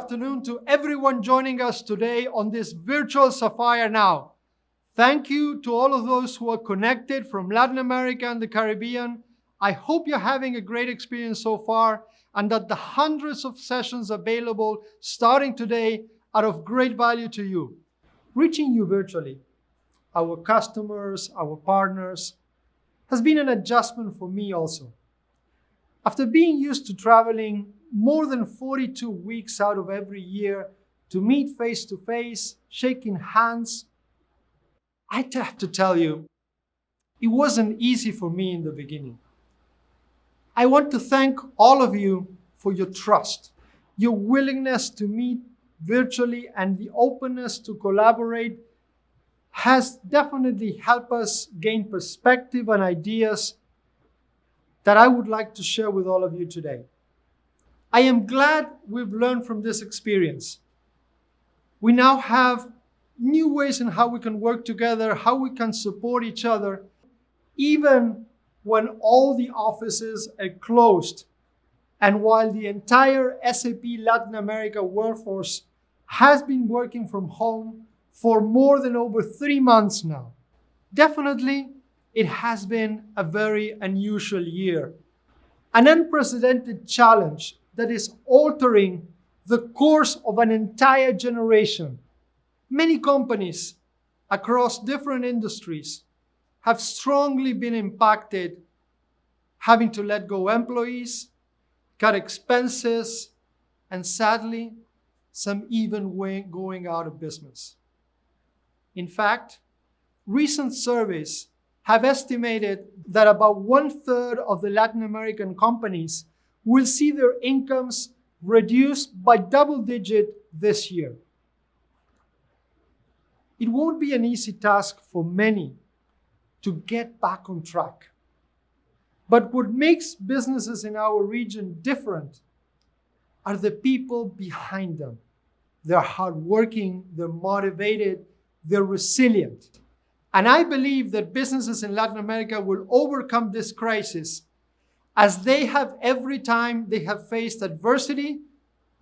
afternoon to everyone joining us today on this virtual SAPPHIRE Now. Thank you to all of those who are connected from Latin America and the Caribbean. I hope you're having a great experience so far and that the hundreds of sessions available starting today are of great value to you. Reaching you virtually, our customers, our partners, has been an adjustment for me also. After being used to traveling more than 42 weeks out of every year to meet face to face, shaking hands, I have to tell you, it wasn't easy for me in the beginning. I want to thank all of you for your trust, your willingness to meet virtually, and the openness to collaborate has definitely helped us gain perspective and ideas that I would like to share with all of you today. I am glad we've learned from this experience. We now have new ways in how we can work together, how we can support each other, even when all the offices are closed and while the entire SAP Latin America workforce has been working from home for more than over 3 months now. Definitely, it has been a very unusual year, an unprecedented challenge that is altering the course of an entire generation. Many companies across different industries have strongly been impacted, having to let go employees, cut expenses, and sadly, some even going out of business. In fact, recent surveys have estimated that about 1/3 of the Latin American companies will see their incomes reduced by double-digit this year. It won't be an easy task for many to get back on track. But what makes businesses in our region different are the people behind them. They're hardworking, they're motivated, they're resilient. And I believe that businesses in Latin America will overcome this crisis as they have every time they have faced adversity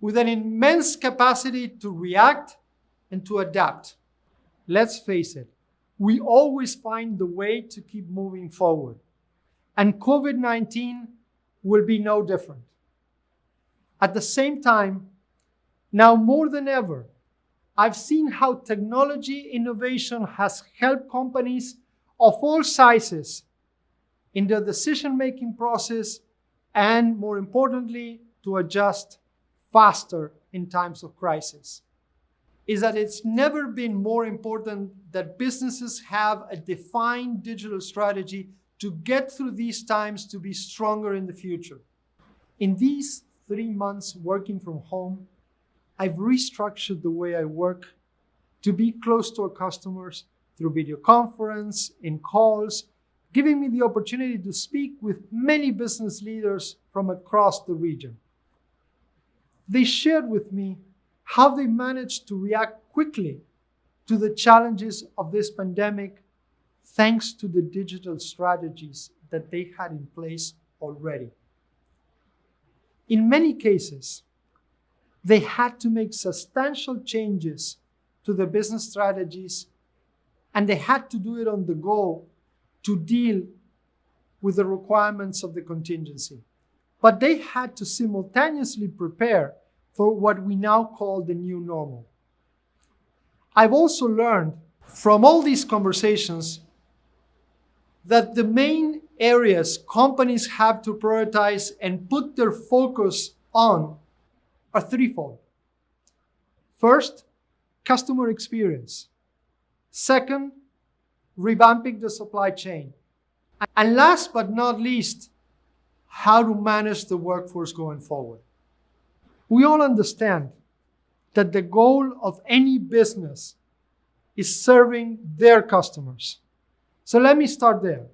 with an immense capacity to react and to adapt. Let's face it, we always find the way to keep moving forward. And COVID-19 will be no different. At the same time, now more than ever, I've seen how technology innovation has helped companies of all sizes in their decision-making process and, more importantly, to adjust faster in times of crisis. Is that it's never been more important that businesses have a defined digital strategy to get through these times to be stronger in the future. In these 3 months working from home, I've restructured the way I work to be close to our customers through video conference, in calls, giving me the opportunity to speak with many business leaders from across the region. They shared with me how they managed to react quickly to the challenges of this pandemic thanks to the digital strategies that they had in place already. In many cases, they had to make substantial changes to their business strategies, and they had to do it on the go to deal with the requirements of the contingency. But they had to simultaneously prepare for what we now call the new normal. I've also learned from all these conversations that the main areas companies have to prioritize and put their focus on are threefold. First, customer experience. Second, revamping the supply chain. And last but not least, how to manage the workforce going forward. We all understand that the goal of any business is serving their customers. So let me start there.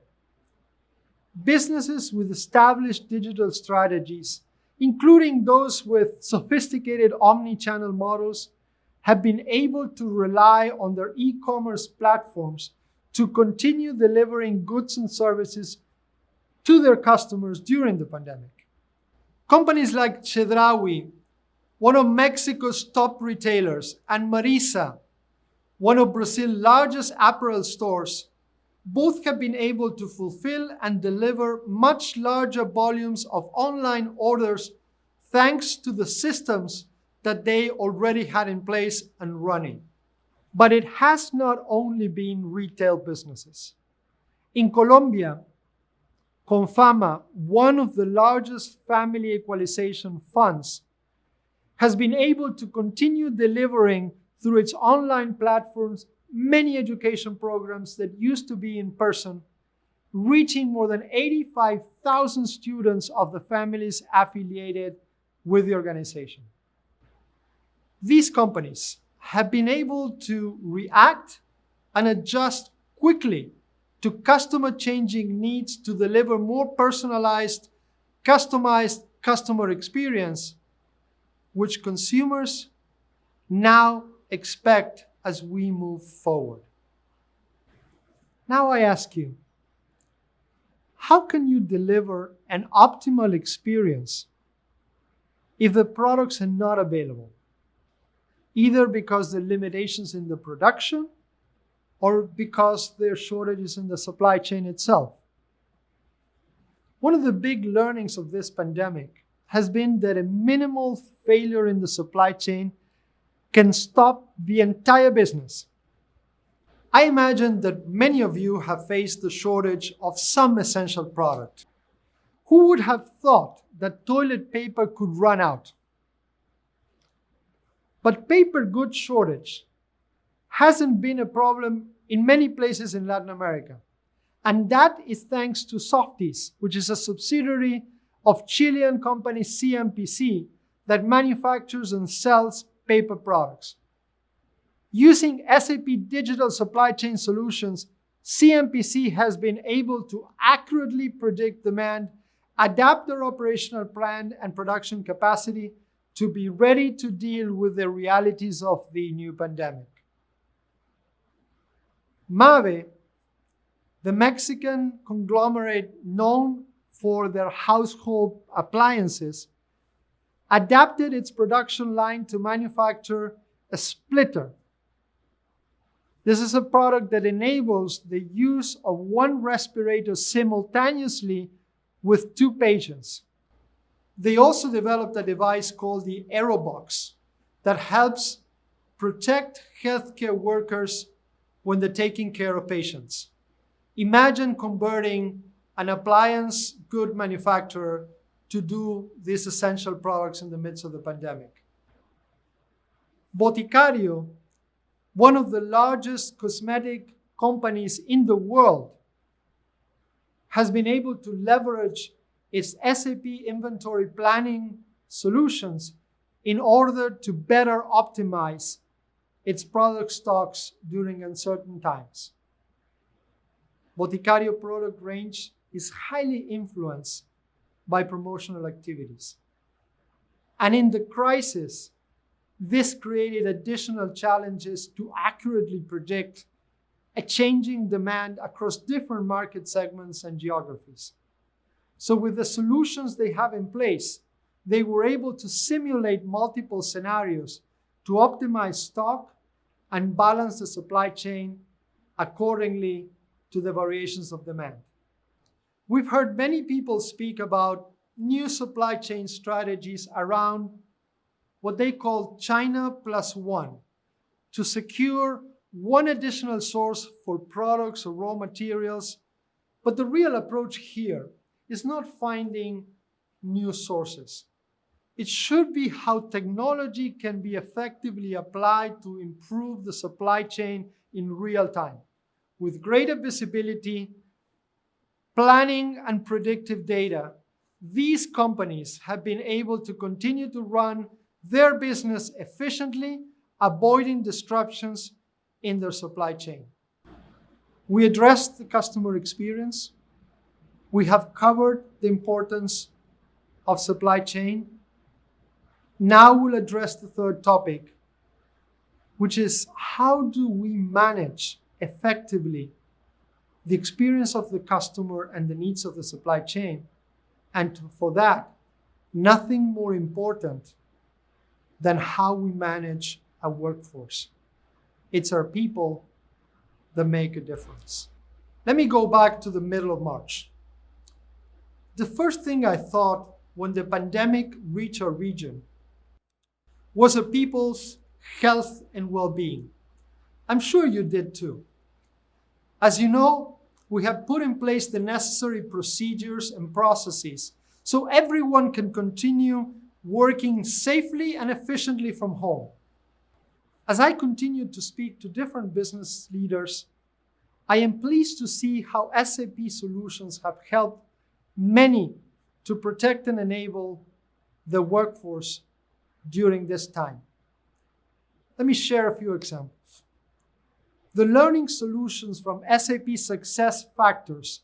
Businesses with established digital strategies, including those with sophisticated omni-channel models, have been able to rely on their e-commerce platforms to continue delivering goods and services to their customers during the pandemic. Companies like Chedraui one of Mexico's top retailers, and Marisa, one of Brazil's largest apparel stores, both have been able to fulfill and deliver much larger volumes of online orders thanks to the systems that they already had in place and running. But it has not only been retail businesses. In Colombia, Confama, one of the largest family equalization funds, has been able to continue delivering through its online platforms many education programs that used to be in person, reaching more than 85,000 students of the families affiliated with the organization. These companies have been able to react and adjust quickly to customer changing needs to deliver more personalized, customized customer experience, which consumers now expect as we move forward. Now I ask you, how can you deliver an optimal experience if the products are not available, either because there are limitations in the production or because there are shortages in the supply chain itself? One of the big learnings of this pandemic has been that a minimal failure in the supply chain can stop the entire business. I imagine that many of you have faced the shortage of some essential product. Who would have thought that toilet paper could run out? But paper goods shortage hasn't been a problem in many places in Latin America. And that is thanks to Softies, which is a subsidiary of Chilean company CMPC that manufactures and sells paper products. Using SAP digital supply chain solutions, CMPC has been able to accurately predict demand, adapt their operational plan and production capacity to be ready to deal with the realities of the new pandemic. Mave, the Mexican conglomerate known for their household appliances, adapted its production line to manufacture a splitter. This is a product that enables the use of one respirator simultaneously with two patients. They also developed a device called the AeroBox that helps protect healthcare workers when they're taking care of patients. Imagine converting an appliance good manufacturer to do these essential products in the midst of the pandemic. Boticario, one of the largest cosmetic companies in the world, has been able to leverage its SAP inventory planning solutions in order to better optimize its product stocks during uncertain times. Boticario product range is highly influenced by promotional activities. And in the crisis, this created additional challenges to accurately predict a changing demand across different market segments and geographies. So with the solutions they have in place, they were able to simulate multiple scenarios to optimize stock and balance the supply chain accordingly to the variations of demand. We've heard many people speak about new supply chain strategies around what they call China plus one, to secure one additional source for products or raw materials. But the real approach here is not finding new sources. It should be how technology can be effectively applied to improve the supply chain in real time, with greater visibility, planning, and predictive data. These companies have been able to continue to run their business efficiently, avoiding disruptions in their supply chain. We addressed the customer experience. We have covered the importance of supply chain. Now we'll address the third topic, which is how do we manage effectively the experience of the customer and the needs of the supply chain? And for that, nothing more important than how we manage a workforce. It's our people that make a difference. Let me go back to the middle of March. The first thing I thought when the pandemic reached our region was of people's health and well-being. I'm sure you did too. As you know, we have put in place the necessary procedures and processes so everyone can continue working safely and efficiently from home. As I continue to speak to different business leaders, I am pleased to see how SAP solutions have helped many to protect and enable the workforce during this time. Let me share a few examples. The learning solutions from SAP SuccessFactors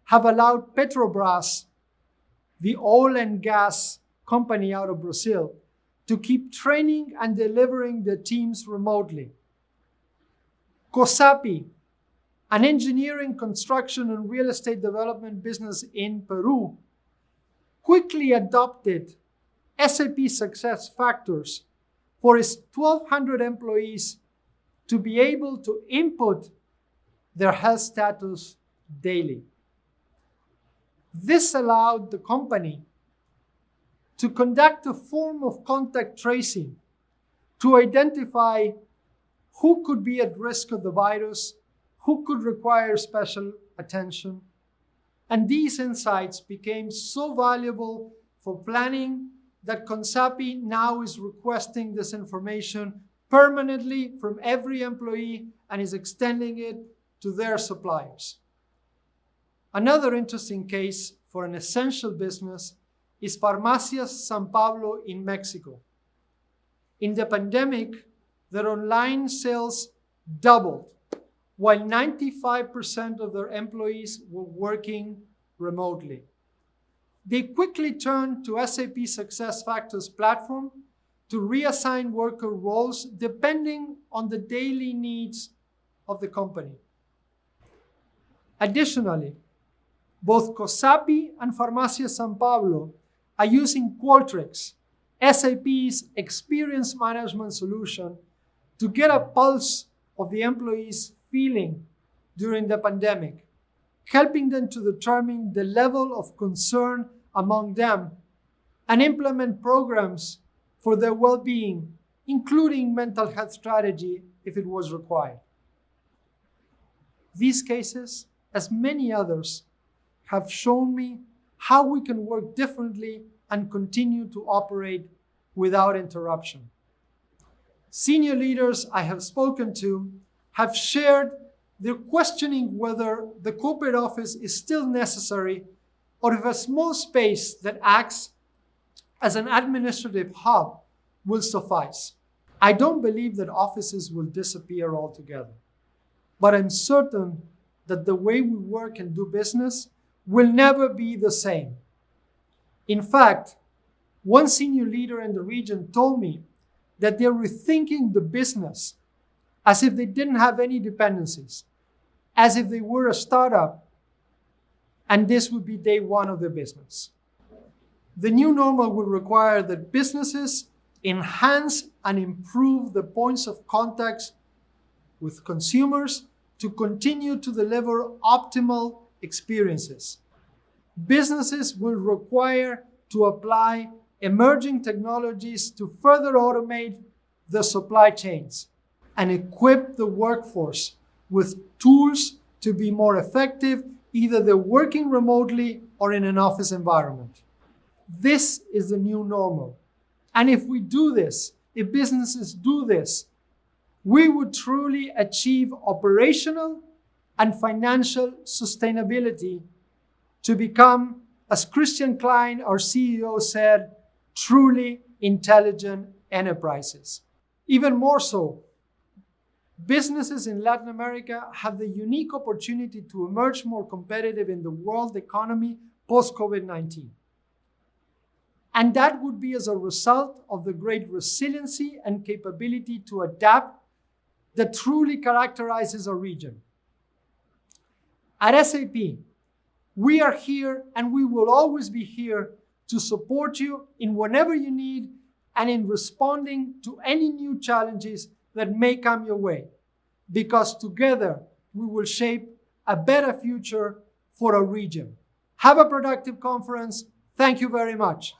have allowed Petrobras, the oil and gas company out of Brazil, to keep training and delivering the teams remotely. COSAPI, an engineering, construction, and real estate development business in Peru, quickly adopted SAP SuccessFactors for its 1,200 employees to be able to input their health status daily. This allowed the company to conduct a form of contact tracing to identify who could be at risk of the virus, who could require special attention. And these insights became so valuable for planning that CONSAPI now is requesting this information permanently from every employee and is extending it to their suppliers. Another interesting case for an essential business is Farmacias San Pablo in Mexico. In the pandemic, their online sales doubled, while 95% of their employees were working remotely. They quickly turned to SAP SuccessFactors platform to reassign worker roles depending on the daily needs of the company. Additionally, both COSAPI and Farmacias San Pablo are using Qualtrics, SAP's experience management solution, to get a pulse of the employees' feeling during the pandemic, helping them to determine the level of concern among them and implement programs for their well-being, including mental health strategy if it was required. These cases, as many others, have shown me how we can work differently and continue to operate without interruption. Senior leaders I have spoken to have shared their questioning whether the corporate office is still necessary or if a small space that acts as an administrative hub will suffice. I don't believe that offices will disappear altogether, but I'm certain that the way we work and do business will never be the same. In fact, one senior leader in the region told me that they're rethinking the business as if they didn't have any dependencies, as if they were a startup, and this would be day one of their business. The new normal will require that businesses enhance and improve the points of contact with consumers to continue to deliver optimal experiences. Businesses will require to apply emerging technologies to further automate the supply chains and equip the workforce with tools to be more effective, either they're working remotely or in an office environment. This is the new normal. And if we do this, if businesses do this, we would truly achieve operational and financial sustainability to become, as Christian Klein, our CEO, said, truly intelligent enterprises. Even more so, businesses in Latin America have the unique opportunity to emerge more competitive in the world economy post-COVID-19. And that would be as a result of the great resiliency and capability to adapt that truly characterizes our region. At SAP, we are here and we will always be here to support you in whatever you need and in responding to any new challenges that may come your way, because together we will shape a better future for our region. Have a productive conference. Thank you very much.